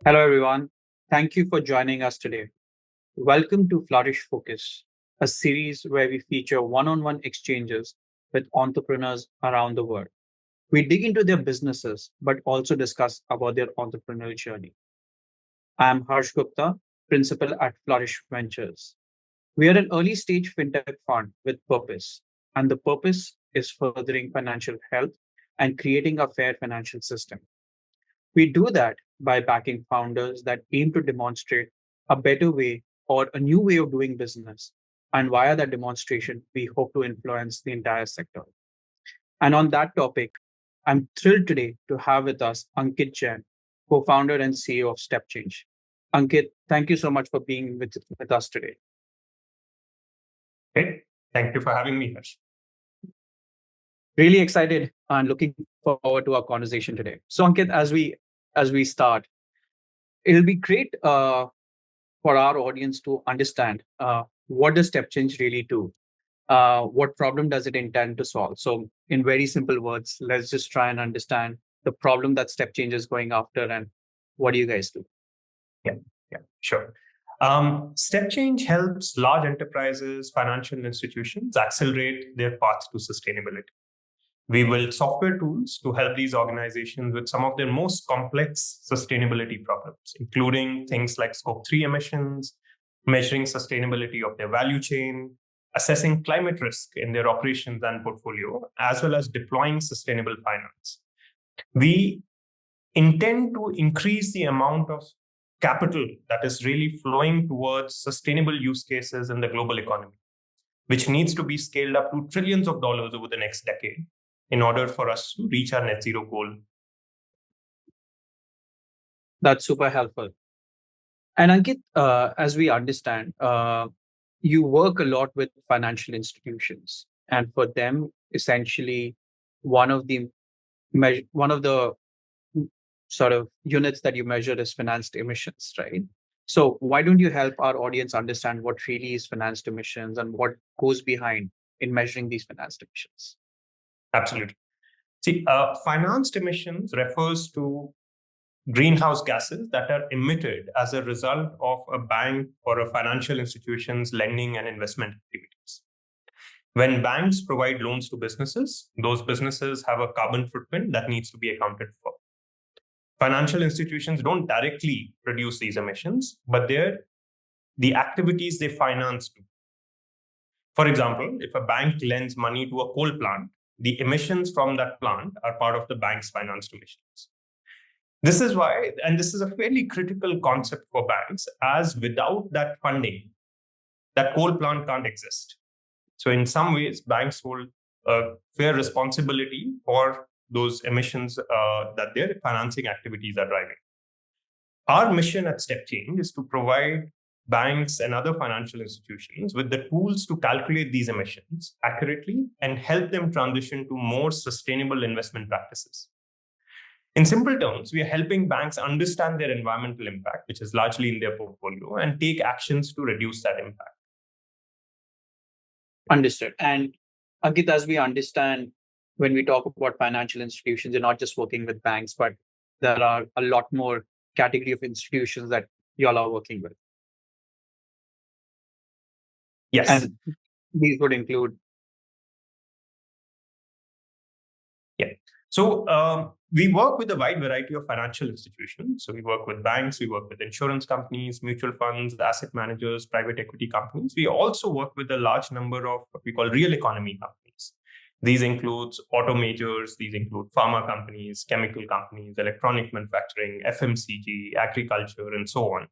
Hello, everyone. Thank you for joining us today. Welcome to Flourish Focus, a series where we feature one on one exchanges with entrepreneurs around the world. We dig into their businesses, but also discuss about their entrepreneurial journey. I am Harsh Gupta, principal at Flourish Ventures. We are an early stage fintech fund with purpose, and the purpose is furthering financial health and creating a fair financial system. We do that by backing founders that aim to demonstrate a better way or a new way of doing business. And via that demonstration, we hope to influence the entire sector. And on that topic, I'm thrilled today to have with us Ankit Jain, co founder and CEO of StepChange. Ankit, thank you so much for being with us today. Hey, thank you for having me, Harsh. Really excited and looking forward to our conversation today. So, Ankit, as we start, it'll be great for our audience to understand what does step change really do? What problem does it intend to solve? So, in very simple words, let's just try and understand the problem that step change is going after and what do you guys do? Yeah, sure. StepChange helps large enterprises, financial institutions accelerate their path to sustainability. We build software tools to help these organizations with some of their most complex sustainability problems, including things like Scope 3 emissions, measuring sustainability of their value chain, assessing climate risk in their operations and portfolio, as well as deploying sustainable finance. We intend to increase the amount of capital that is really flowing towards sustainable use cases in the global economy, which needs to be scaled up to trillions of dollars over the next decade in order for us to reach our net zero goal. That's super helpful. And Ankit, as we understand, you work a lot with financial institutions, and for them, essentially, one of the one of the sort of units that you measure is financed emissions, right? So why don't you help our audience understand what really is financed emissions and what goes behind in measuring these financed emissions? Absolutely. See, financed emissions refers to greenhouse gases that are emitted as a result of a bank or a financial institution's lending and investment activities. When banks provide loans to businesses, those businesses have a carbon footprint that needs to be accounted for. Financial institutions don't directly produce these emissions, but they're the activities they finance do. For example, if a bank lends money to a coal plant, the emissions from that plant are part of the bank's financed emissions. This is why, and this is a fairly critical concept for banks, as without that funding, that coal plant can't exist. So in some ways, banks hold a fair responsibility for those emissions that their financing activities are driving. Our mission at StepChange is to provide banks and other financial institutions with the tools to calculate these emissions accurately and help them transition to more sustainable investment practices. In simple terms, we are helping banks understand their environmental impact, which is largely in their portfolio, and take actions to reduce that impact. Understood. And Ankit, as we understand, when we talk about financial institutions, you're not just working with banks, but there are a lot more category of institutions that y'all are working with. Yes. And these would include. Yeah. So we work with a wide variety of financial institutions. So we work with banks, we work with insurance companies, mutual funds, asset managers, private equity companies. We also work with a large number of what we call real economy companies. These include auto majors, these include pharma companies, chemical companies, electronic manufacturing, FMCG, agriculture, and so on.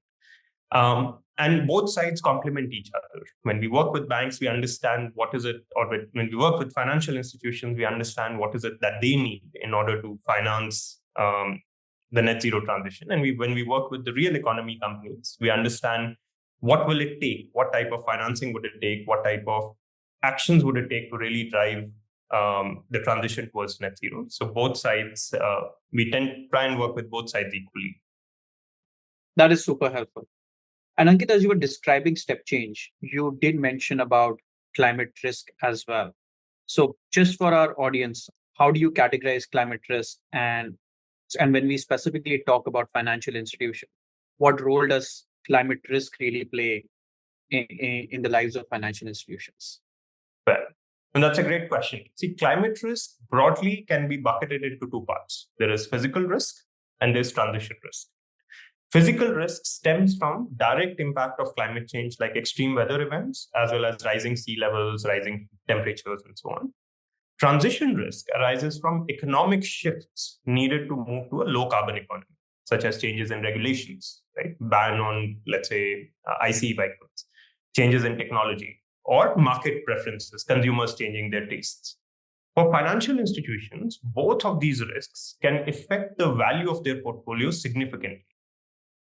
And both sides complement each other. When we work with banks, we understand what is it, or when we work with financial institutions, we understand what is it that they need in order to finance the net zero transition. And when we work with the real economy companies, we understand what will it take, what type of financing would it take, what type of actions would it take to really drive the transition towards net zero. So both sides, we tend to try and work with both sides equally. That is super helpful. And Ankit, as you were describing step change, you did mention about climate risk as well. So just for our audience, how do you categorize climate risk? And when we specifically talk about financial institutions, what role does climate risk really play in the lives of financial institutions? Well, and that's a great question. See, climate risk broadly can be bucketed into two parts. There is physical risk and there's transition risk. Physical risk stems from direct impact of climate change, like extreme weather events, as well as rising sea levels, rising temperatures, and so on. Transition risk arises from economic shifts needed to move to a low carbon economy, such as changes in regulations, right? Ban on, let's say, ICE vehicles, changes in technology, or market preferences, consumers changing their tastes. For financial institutions, both of these risks can affect the value of their portfolio significantly.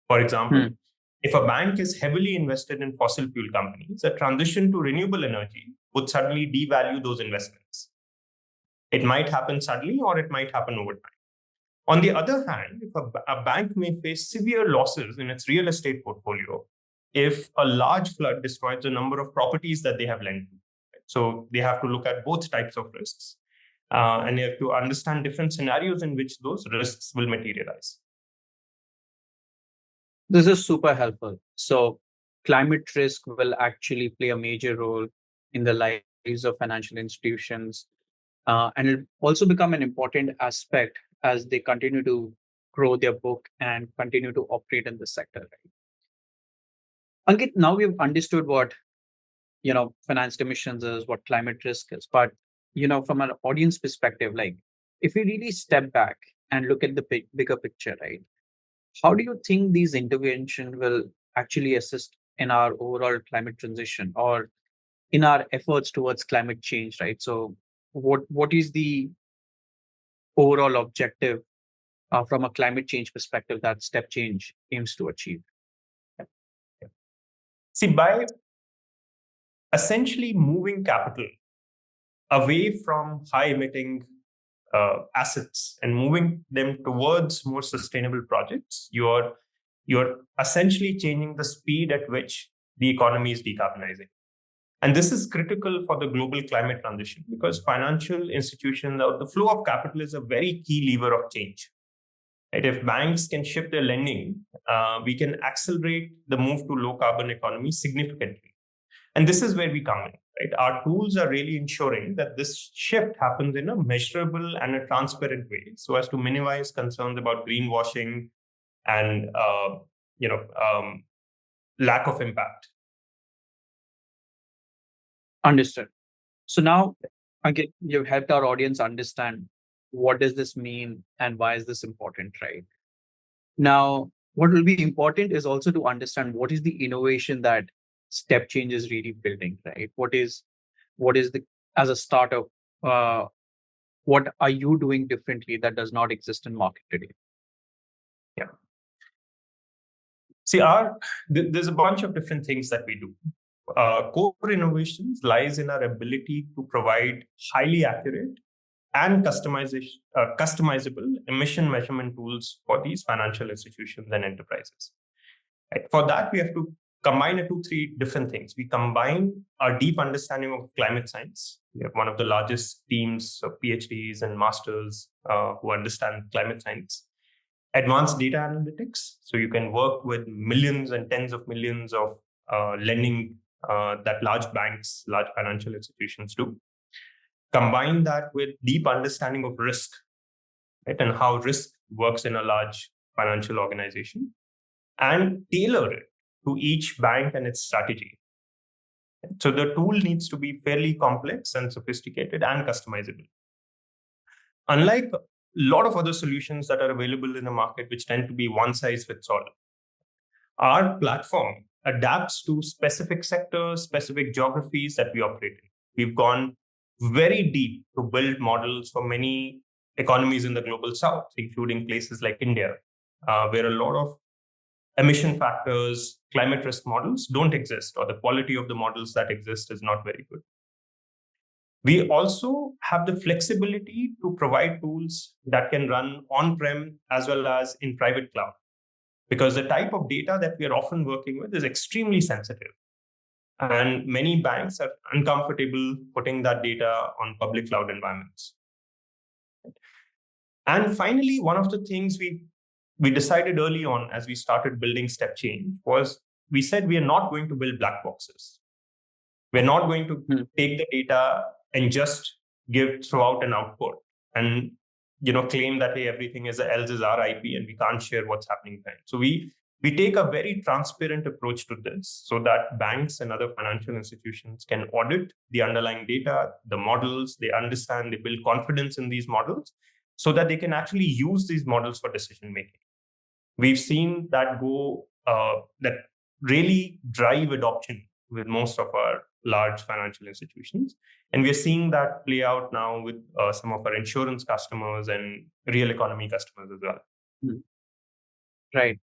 For example, Hmm. if a bank is heavily invested in fossil fuel companies, a transition to renewable energy would suddenly devalue those investments. It might happen suddenly or it might happen over time. On the other hand, if a bank may face severe losses in its real estate portfolio if a large flood destroys the number of properties that they have lent to. So they have to look at both types of risks and you have to understand different scenarios in which those risks will materialize. This is super helpful. So, climate risk will actually play a major role in the lives of financial institutions, and it'll also become an important aspect as they continue to grow their book and continue to operate in the sector. Right? Ankit, now we've understood what financed emissions is, what climate risk is, but from an audience perspective, like if we really step back and look at the bigger picture, right? How do you think these interventions will actually assist in our overall climate transition or in our efforts towards climate change, right? So, what is the overall objective from a climate change perspective that step change aims to achieve? See, by essentially moving capital away from high emitting assets and moving them towards more sustainable projects, you're essentially changing the speed at which the economy is decarbonizing. And this is critical for the global climate transition because financial institutions, the flow of capital is a very key lever of change. Right? If banks can shift their lending, we can accelerate the move to low carbon economy significantly. And this is where we come in. Right? Our tools are really ensuring that this shift happens in a measurable and a transparent way, so as to minimize concerns about greenwashing and lack of impact. Understood. So now, again, you've helped our audience understand what does this mean and why is this important, right? Now, what will be important is also to understand what is the innovation that step change is really building, right? What is the as a startup, uh, what are you doing differently that does not exist in market today? Yeah. See, there's a bunch of different things that we do. Core innovations lies in our ability to provide highly accurate and customizable emission measurement tools for these financial institutions and enterprises. Right? For that, we have to combine three different things. We combine our deep understanding of climate science. We have one of the largest teams of PhDs and masters who understand climate science. Advanced data analytics, so you can work with millions and tens of millions of lending that large banks, large financial institutions do. Combine that with deep understanding of risk, right, and how risk works in a large financial organization, and tailor it to each bank and its strategy. So the tool needs to be fairly complex and sophisticated and customizable. Unlike a lot of other solutions that are available in the market, which tend to be one size fits all, our platform adapts to specific sectors, specific geographies that we operate in. We've gone very deep to build models for many economies in the global south, including places like India, where a lot of emission factors, climate risk models don't exist, or the quality of the models that exist is not very good. We also have the flexibility to provide tools that can run on-prem as well as in private cloud, because the type of data that we are often working with is extremely sensitive. And many banks are uncomfortable putting that data on public cloud environments. And finally, one of the things we we decided early on as we started building StepChange was we said we are not going to build black boxes. We're not going to take the data and just throw out an output and claim that hey, everything else is our IP and we can't share what's happening behind. So we take a very transparent approach to this so that banks and other financial institutions can audit the underlying data, the models, they understand, they build confidence in these models so that they can actually use these models for decision making. We've seen that that really drive adoption with most of our large financial institutions. And we're seeing that play out now with some of our insurance customers and real economy customers as well. Hmm. Right.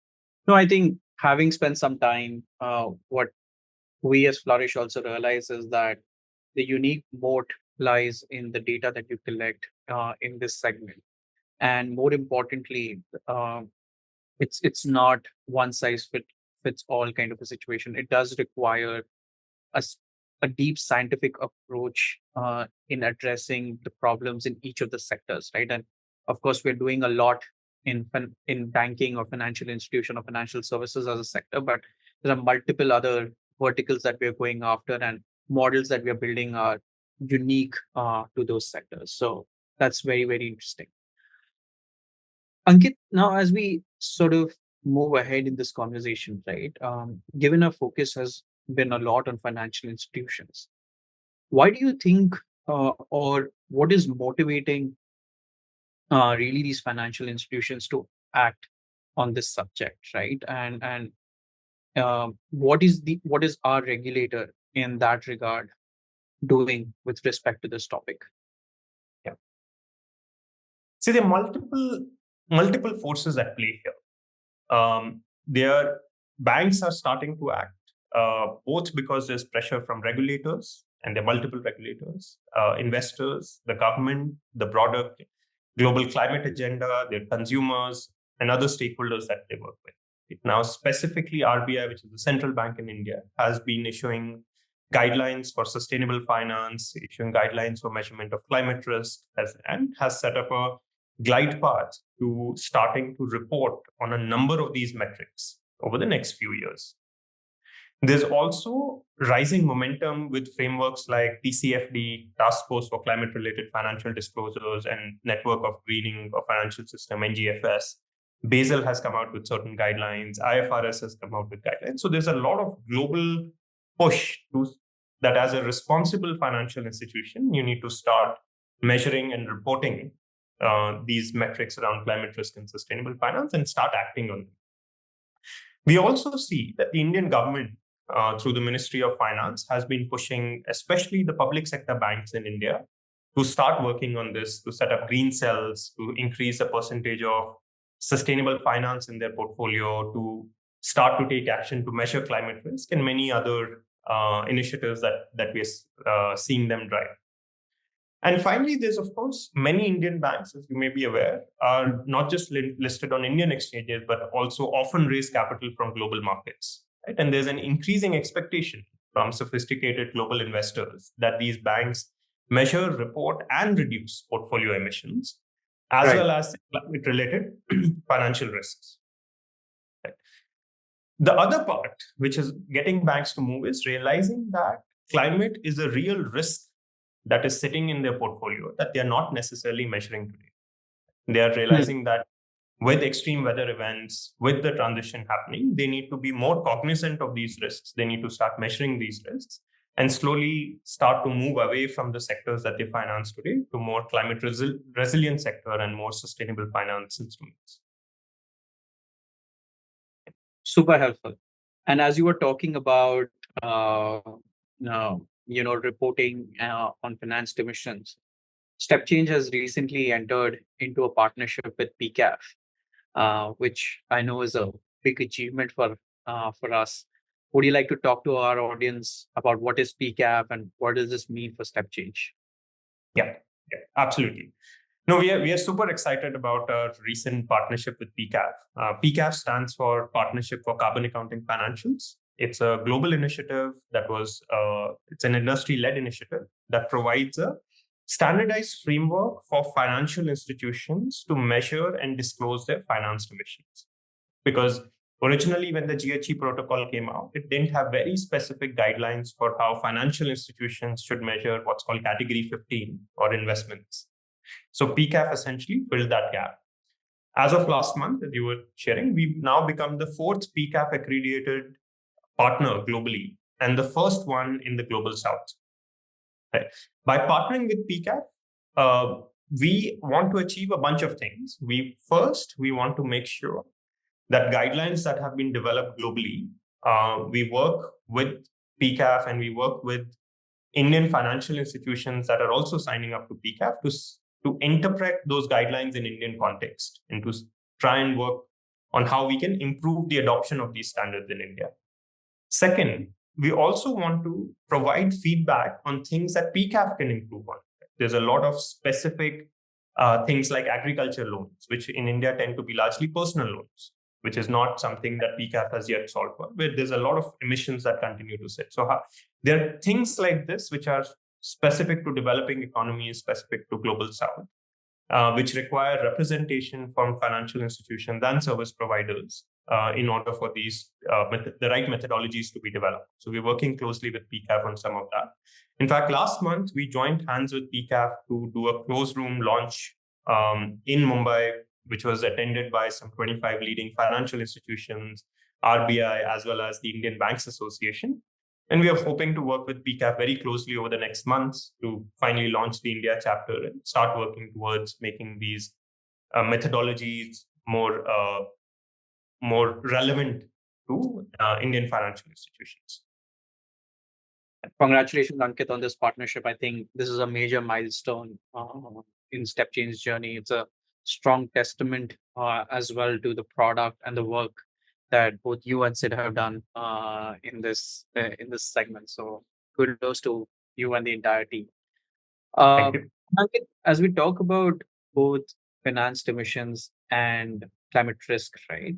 No, I think having spent some time, what we as Flourish also realize is that the unique moat lies in the data that you collect in this segment. And more importantly, it's not one size fits all kind of a situation. It does require a deep scientific approach in addressing the problems in each of the sectors, right? And of course, we're doing a lot in banking or financial institution or financial services as a sector, but there are multiple other verticals that we're going after, and models that we're building are unique to those sectors. So that's very, very interesting. Ankit, now as we sort of move ahead in this conversation, right? Given our focus has been a lot on financial institutions, why do you think, or what is motivating really these financial institutions to act on this subject, right? And what is our regulator in that regard doing with respect to this topic? Yeah. See, there are multiple forces at play here. Banks are starting to act, both because there's pressure from regulators, and there are multiple regulators, investors, the government, the broader global climate agenda, their consumers, and other stakeholders that they work with. Now, specifically, RBI, which is the central bank in India, has been issuing guidelines for sustainable finance, issuing guidelines for measurement of climate risk, and has set up a glide path to starting to report on a number of these metrics over the next few years. There's also rising momentum with frameworks like TCFD, Task Force for Climate-Related Financial Disclosures, and Network of Greening of Financial System, NGFS. Basel has come out with certain guidelines. IFRS has come out with guidelines. So there's a lot of global push that as a responsible financial institution, you need to start measuring and reporting these metrics around climate risk and sustainable finance and start acting on them. We also see that the Indian government, through the Ministry of Finance, has been pushing, especially the public sector banks in India, to start working on this, to set up green cells, to increase the percentage of sustainable finance in their portfolio, to start to take action to measure climate risk, and many other initiatives that we're seeing them drive. And finally, there's, of course, many Indian banks, as you may be aware, are not just listed on Indian exchanges, but also often raise capital from global markets. Right? And there's an increasing expectation from sophisticated global investors that these banks measure, report, and reduce portfolio emissions, as Right. well as climate-related financial risks. Right? The other part, which is getting banks to move, is realizing that climate is a real risk that is sitting in their portfolio that they are not necessarily measuring today. They are realizing that with extreme weather events, with the transition happening, they need to be more cognizant of these risks. They need to start measuring these risks and slowly start to move away from the sectors that they finance today to more climate resilient sector and more sustainable finance instruments. Super helpful. And as you were talking about, reporting on financed emissions, StepChange has recently entered into a partnership with PCAF, which I know is a big achievement for us. Would you like to talk to our audience about what is PCAF and what does this mean for StepChange? Yeah, absolutely. No, we are super excited about our recent partnership with PCAF. PCAF stands for Partnership for Carbon Accounting Financials. It's a global initiative it's an industry-led initiative that provides a standardized framework for financial institutions to measure and disclose their financed emissions. Because originally, when the GHG protocol came out, it didn't have very specific guidelines for how financial institutions should measure what's called category 15 or investments. So PCAF essentially filled that gap. As of last month, as you were sharing, we've now become the fourth PCAF accredited partner globally and the first one in the global south. Right? By partnering with PCAF, we want to achieve a bunch of things. We want to make sure that guidelines that have been developed globally, we work with PCAF and we work with Indian financial institutions that are also signing up to PCAF to interpret those guidelines in Indian context and to try and work on how we can improve the adoption of these standards in India. Second, we also want to provide feedback on things that PCAF can improve on. There's a lot of specific things like agriculture loans, which in India tend to be largely personal loans, which is not something that PCAF has yet solved for, where there's a lot of emissions that continue to sit. So there are things like this which are specific to developing economies, specific to global south, which require representation from financial institutions and service providers in order for these the right methodologies to be developed. So we're working closely with PCAF on some of that. In fact, last month, we joined hands with PCAF to do a closed room launch in Mumbai, which was attended by some 25 leading financial institutions, RBI, as well as the Indian Banks Association. And we are hoping to work with PCAF very closely over the next months to finally launch the India chapter and start working towards making these methodologies more relevant to Indian financial institutions. Congratulations, Ankit, on this partnership. I think this is a major milestone in StepChange journey. It's a strong testament as well to the product and the work that both you and Sid have done in this segment. So kudos to you and the entire team. Thank you. Ankit, as we talk about both financed emissions and climate risk, right?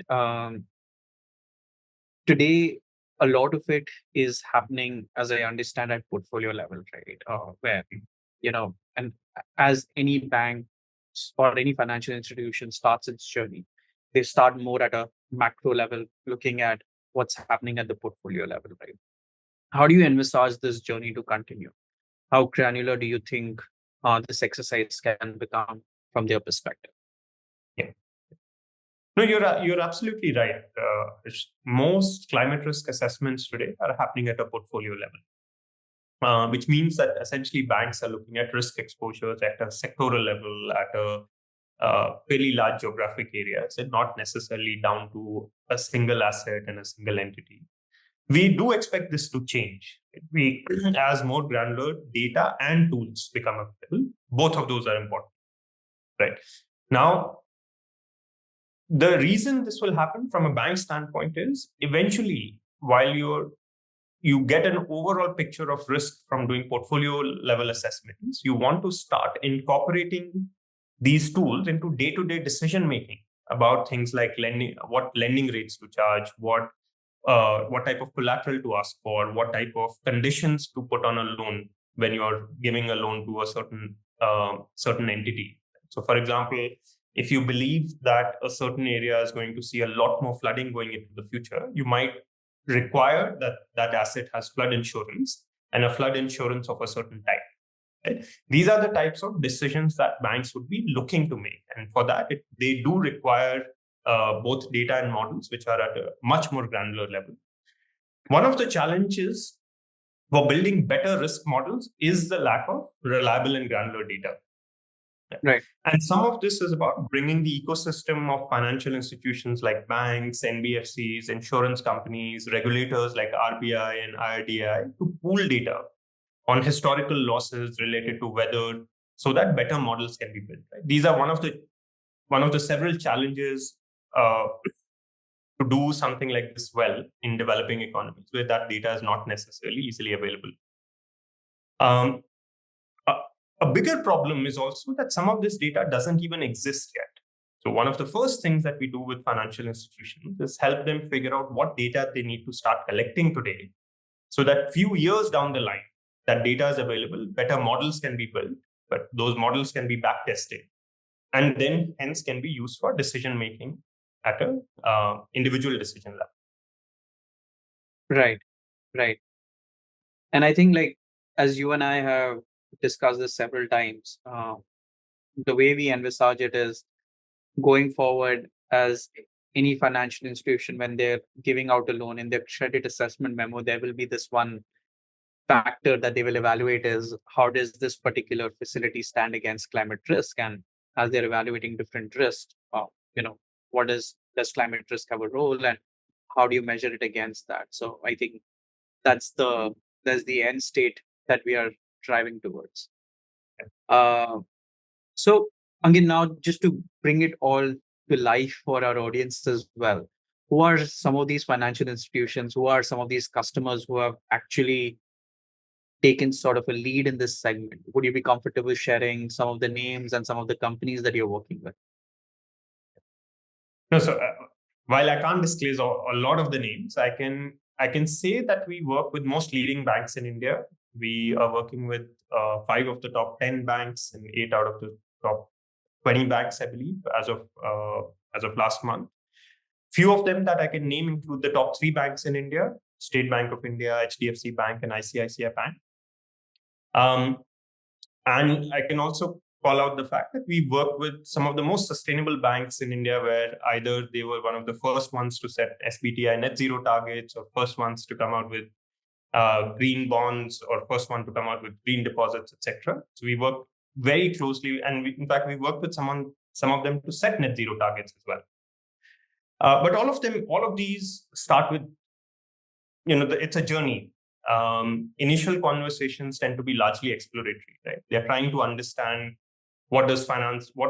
Today, a lot of it is happening, as I understand, at portfolio level, right? Where, and as any bank or any financial institution starts its journey, they start more at a macro level, looking at what's happening at the portfolio level, right? How do you envisage this journey to continue? How granular do you think this exercise can become from their perspective? Yeah. No, you're absolutely right. Most climate risk assessments today are happening at a portfolio level, which means that essentially banks are looking at risk exposures at a sectoral level, at a fairly large geographic areas, and not necessarily down to a single asset and a single entity. We do expect this to change. As more granular data and tools become available, both of those are important, right? Now, the reason this will happen from a bank standpoint is eventually, while you get an overall picture of risk from doing portfolio level assessments, you want to start incorporating these tools into day-to-day decision making about things like lending, what lending rates to charge, what type of collateral to ask for, what type of conditions to put on a loan when you're giving a loan to a certain entity. So, for example, if you believe that a certain area is going to see a lot more flooding going into the future, you might require that asset has flood insurance and a flood insurance of a certain type. Right? These are the types of decisions that banks would be looking to make. And for that, they do require both data and models, which are at a much more granular level. One of the challenges for building better risk models is the lack of reliable and granular data. Right. And some of this is about bringing the ecosystem of financial institutions like banks, NBFCs, insurance companies, regulators like RBI and IRDAI to pool data on historical losses related to weather so that better models can be built. Right? These are one of the several challenges to do something like this well in developing economies where that data is not necessarily easily available. A bigger problem is also that some of this data doesn't even exist yet. So one of the first things that we do with financial institutions is help them figure out what data they need to start collecting today so that few years down the line, that data is available, better models can be built but those models can be back tested and then hence can be used for decision making at a individual decision level. Right, right. And I think, like, as you and I have discussed this several times, the way we envisage it is going forward as any financial institution, when they're giving out a loan in their credit assessment memo, there will be this one factor that they will evaluate is how does this particular facility stand against climate risk? And as they're evaluating different risks, you know, what does climate risk have a role and how do you measure it against that? So I think that's the end state that we are driving towards. Uh, so again, now just to bring it all to life for our audience as well, who are some of these financial institutions? Who are some of these customers who have actually taken sort of a lead in this segment? Would you be comfortable sharing some of the names and some of the companies that you're working with? No, so while I can't disclose a lot of the names, I can say that we work with most leading banks in India. We are working with 5 of the top 10 banks and 8 out of the top 20 banks, I believe, as of last month. Few of them that I can name include the top 3 banks in India: State Bank of India, HDFC Bank, and ICICI Bank. Um, and I can also call out the fact that we work with some of the most sustainable banks in India, where either they were one of the first ones to set SBTI net zero targets, or first ones to come out with green bonds, or first one to come out with green deposits, etc. So we work very closely, and in fact, we work with some of them to set net zero targets as well. But all of these start with, it's a journey. Initial conversations tend to be largely exploratory, right? They're trying to understand what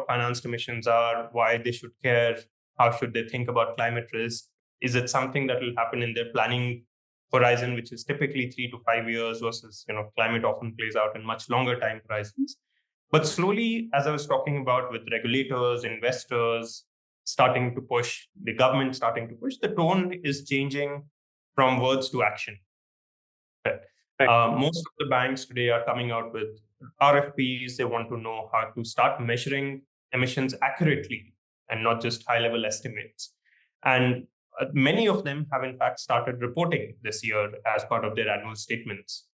financed emissions are, why they should care, how should they think about climate risk. Is it something that will happen in their planning horizon, which is typically 3 to 5 years, versus climate often plays out in much longer time horizons. But slowly, as I was talking about, with regulators, investors starting to push, the government starting to push, the tone is changing from words to action. Right. Most of the banks today are coming out with RFPs. They want to know how to start measuring emissions accurately and not just high-level estimates. And many of them have, in fact, started reporting this year as part of their annual statements.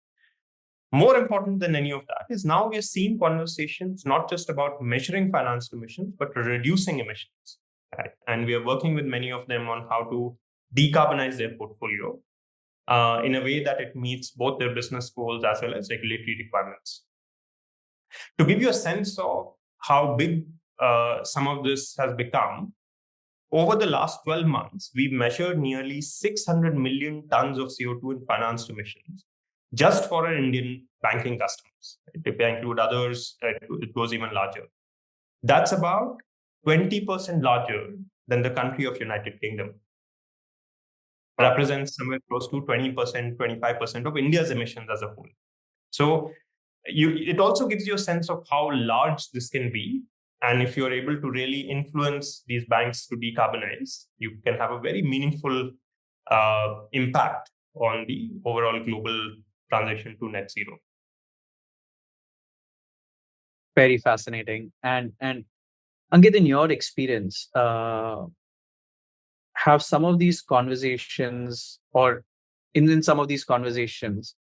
More important than any of that is now we're seeing conversations not just about measuring financed emissions, but reducing emissions. Right? And we are working with many of them on how to decarbonize their portfolio in a way that it meets both their business goals as well as regulatory requirements. To give you a sense of how big some of this has become, over the last 12 months, we've measured nearly 600 million tons of CO2 in financed emissions just for our Indian banking customers. If I include others, it goes even larger. That's about 20% larger than the country of United Kingdom. Represents somewhere close to 20%, 25% of India's emissions as a whole. So it also gives you a sense of how large this can be. And if you're able to really influence these banks to decarbonize, you can have a very meaningful impact on the overall global transition to net zero. Very fascinating. And Ankit, in your experience, have some of these conversations, or in some of these conversations,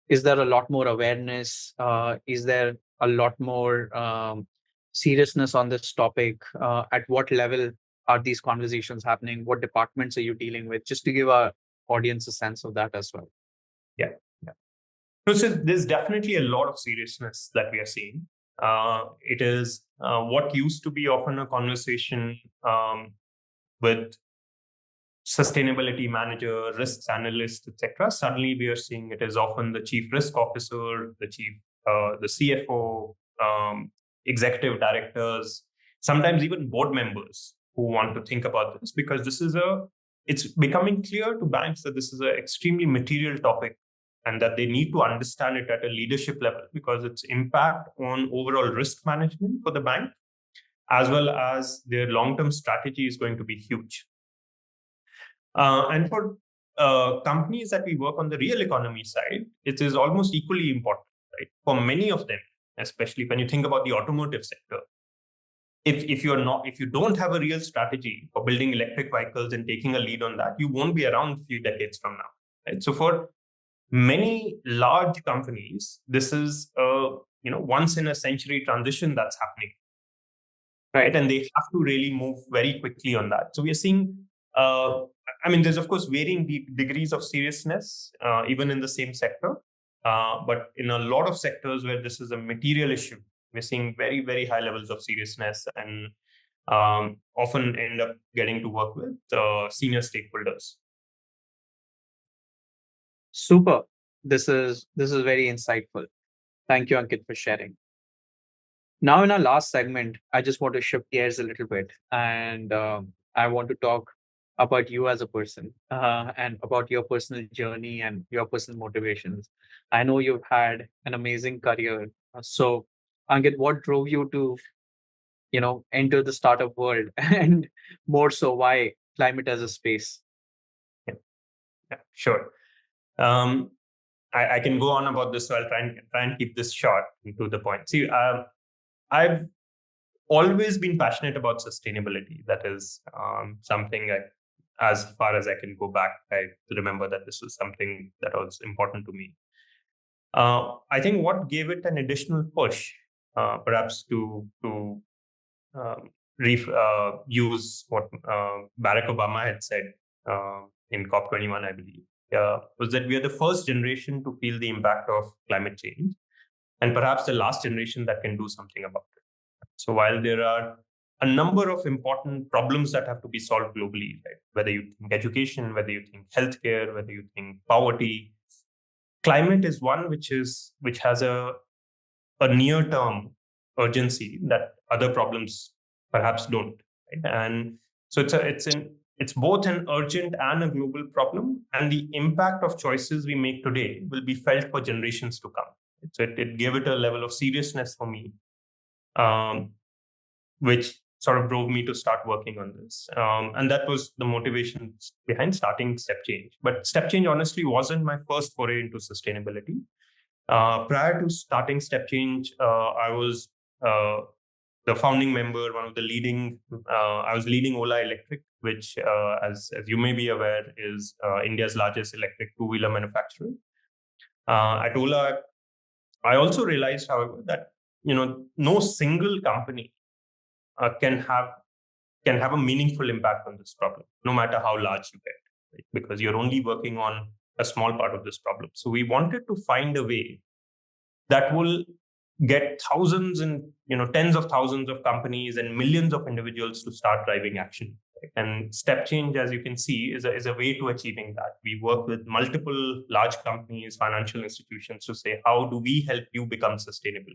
is there a lot more awareness? Is there a lot more seriousness on this topic? At what level are these conversations happening? What departments are you dealing with? Just to give our audience a sense of that as well. Yeah. So there's definitely a lot of seriousness that we are seeing. It is what used to be often a conversation with sustainability manager, risks analyst, etc. Suddenly, we are seeing it as often the chief risk officer, the CFO, executive directors, sometimes even board members who want to think about this, because it's becoming clear to banks that this is an extremely material topic and that they need to understand it at a leadership level, because its impact on overall risk management for the bank, as well as their long-term strategy, is going to be huge. And for companies that we work on the real economy side, it is almost equally important, right? For many of them, especially when you think about the automotive sector. If you don't have a real strategy for building electric vehicles and taking a lead on that, you won't be around a few decades from now. Right? So for many large companies, this is a once in a century transition that's happening, right? And they have to really move very quickly on that. So we are seeing, there's of course varying degrees of seriousness, even in the same sector. But in a lot of sectors where this is a material issue, we're seeing very, very high levels of seriousness and often end up getting to work with senior stakeholders. Super. This is very insightful. Thank you, Ankit, for sharing. Now, in our last segment, I just want to shift gears a little bit, and I want to talk about you as a person and about your personal journey and your personal motivations. I know you've had an amazing career. So, Ankit, what drove you to, enter the startup world, and more so, why climate as a space? Yeah, sure. Um, I can go on about this, so I'll try and keep this short and to the point. See, I've always been passionate about sustainability. That is something as far as I can go back, I remember that this was something that was important to me. I think what gave it an additional push, perhaps to use what Barack Obama had said in COP21, I believe, was that we are the first generation to feel the impact of climate change, and perhaps the last generation that can do something about it. So while there are a number of important problems that have to be solved globally, right? Whether you think education, whether you think healthcare, whether you think poverty, climate is one which has a near term urgency that other problems perhaps don't. Right? And so it's both an urgent and a global problem, and the impact of choices we make today will be felt for generations to come. So it gave it a level of seriousness for me, which sort of drove me to start working on this. And that was the motivation behind starting StepChange. But StepChange honestly wasn't my first foray into sustainability. Prior to starting StepChange, I was the founding member, one of the leading. I was leading Ola Electric, which, as you may be aware, is India's largest electric two-wheeler manufacturer. At Ola, I also realized, however, that no single company can have a meaningful impact on this problem, no matter how large you get, right? Because you're only working on a small part of this problem. So we wanted to find a way that will get thousands and tens of thousands of companies and millions of individuals to start driving action. Right? And StepChange, as you can see, is a way to achieving that. We work with multiple large companies, financial institutions to say, how do we help you become sustainable?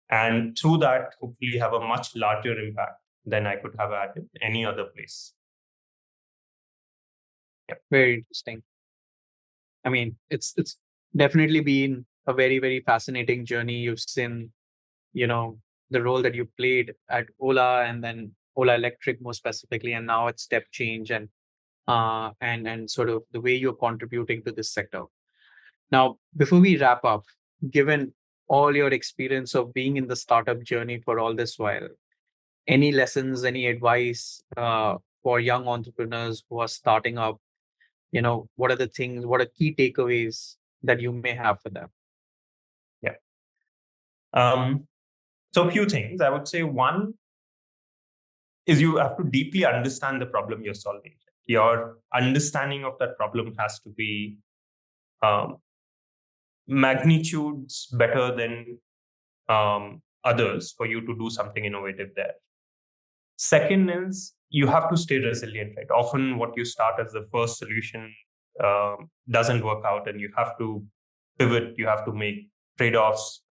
And through that, hopefully have a much larger impact than I could have had in any other place. Very interesting. I mean, it's definitely been a very, very fascinating journey. You've seen, the role that you played at Ola, and then Ola Electric more specifically, and now at StepChange, and sort of the way you're contributing to this sector. Now, before we wrap up, given all your experience of being in the startup journey for all this while, any lessons, any advice for young entrepreneurs who are starting up? What are the things, what are key takeaways that you may have for them? Yeah. So a few things. I would say one is you have to deeply understand the problem you're solving. Your understanding of that problem has to be magnitudes better than others for you to do something innovative there. Second is you have to stay resilient, right? Often what you start as the first solution doesn't work out, and you have to pivot, you have to make trade-offs.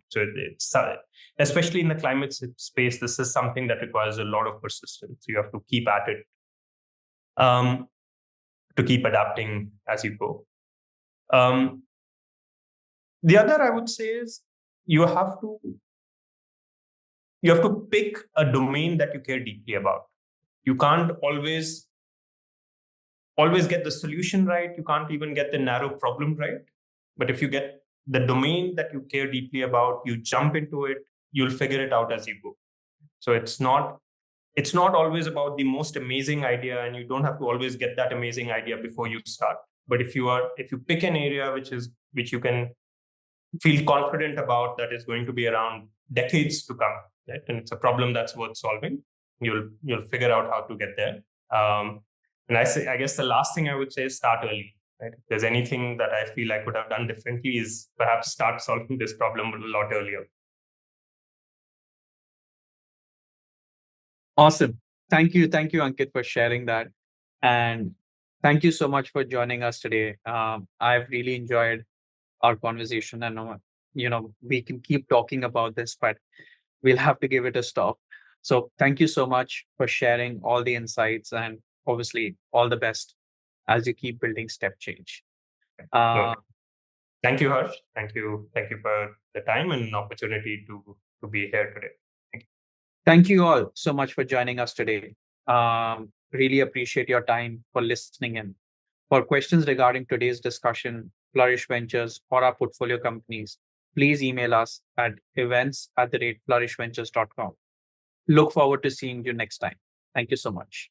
So it's especially in the climate space, this is something that requires a lot of persistence. You have to keep at it, to keep adapting as you go. The other I would say is you have to pick a domain that you care deeply about. You can't always get the solution right. You can't even get the narrow problem right. But if you get the domain that you care deeply about, you jump into it, you'll figure it out as you go. So it's not always about the most amazing idea, and you don't have to always get that amazing idea before you start. But if you pick an area which you can feel confident about, that is going to be around decades to come, right? And it's a problem that's worth solving, you'll figure out how to get there. And I guess the last thing I would say is start early. Right? If there's anything that I feel I could have done differently, is perhaps start solving this problem a lot earlier. Awesome. Thank you, Ankit, for sharing that. And thank you so much for joining us today. I've really enjoyed our conversation, and we can keep talking about this, but we'll have to give it a stop. So thank you so much for sharing all the insights, and obviously all the best as you keep building step change. No, Uh, thank you, Harsh. Thank you for the time and an opportunity to be here today. Thank you. Thank you all so much for joining us today. Really appreciate your time for listening in. For questions regarding today's discussion, Flourish Ventures, or our portfolio companies, please email us at events@flourishventures.com. Look forward to seeing you next time. Thank you so much.